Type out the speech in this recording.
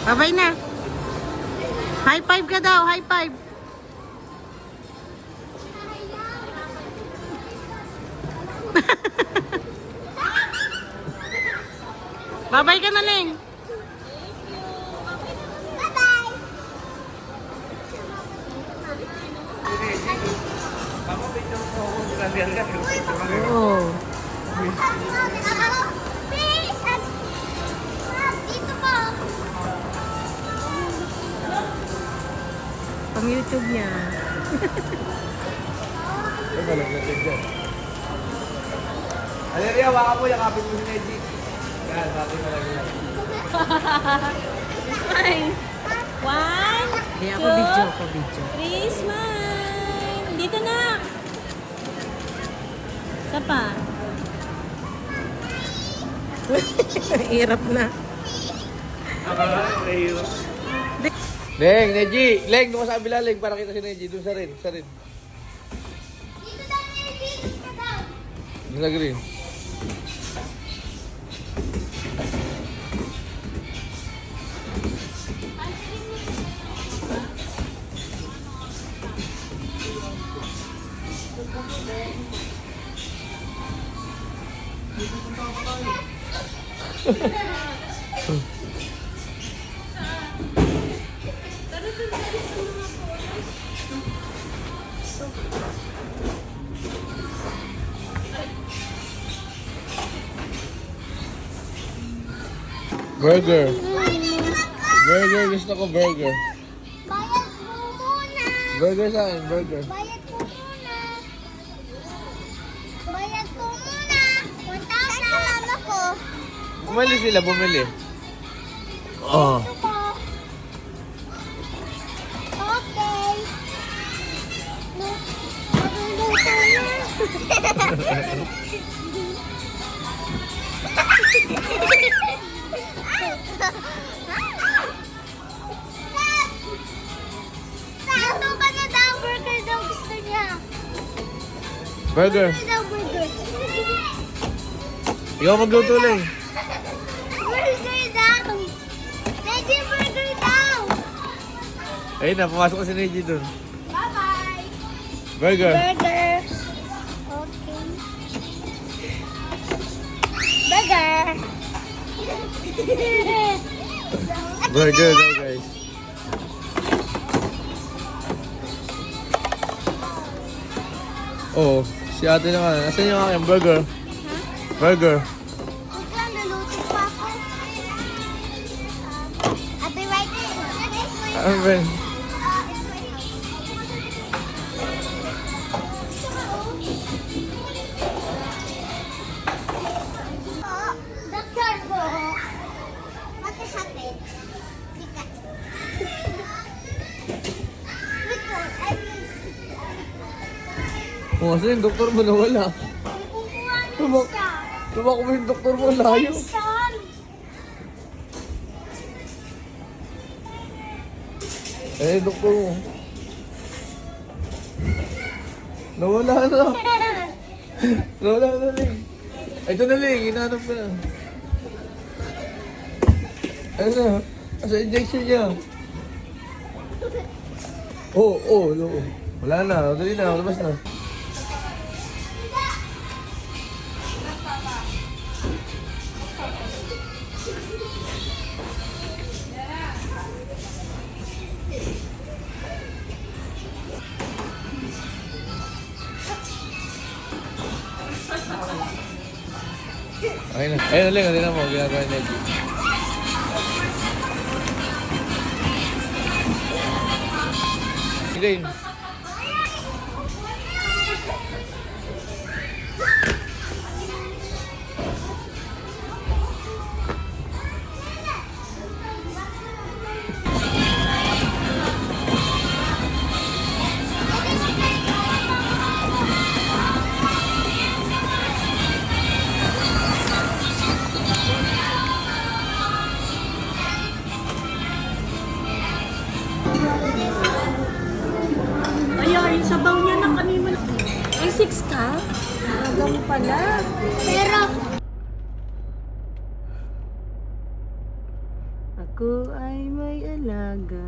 Babay na. High five ka daw, high five. Babay ka na, Ling. Oh. Pang YouTube niya. Aleria, waka mo, yakapin mo si Neji. Yan, sabi mo lang yan. Smile. One, Hindi ako two, video, ako video. three, smile. Dito na. Isa pa. Hirap na. Leng, Neji! Leng, doon ka sa kabila, Leng, para kita si Neji. Doon sa rin, sa rin. Doon sa green. Burger. Burger, gusto ko burger. Bayad mo muna. Burger sa akin, burger. Bayad mo muna. Bayad mo muna. 1,000 sa mama ko. Bumili sila, bumili. Oh. Ito po. Okay. No, magluluto na. Luto ka na daw, burger daw gusto niya. Burger. Burger daw, burger. Ikaw magluto, Leng. Burger daw. Neji, burger daw. Ayun na, pumasok ko si Neji dun. Bye-bye. Burger. Burger. Okay. Burger. Burger daw, guys. Oh, si ate naman. Asan yung aking burger? Burger. Ikaw, luluto pa ako. Ate, right there. Ano ba yun? Doktor po. What happened? Because... Because I Oh, kasi yung doktor mo nawala. kukuha niya Tumak- siya. Tumakbo mo yung doktor mo, layo. Son. Eh, doktor mo. Nawala na. Nawala na, Ling. Ito na, Ling. Hinahanap ka na. Ayun na. Asa injection niya. Oh, no. Wala na. Dali na. Labas na. Ayun na. Ayun na, Ling. Hindi na mo. Ginagawa niya. Ling. Ay, sabaw niya na kanina. Ay, 6 ka? Aga mo pala. Pero, Ako ay may alaga.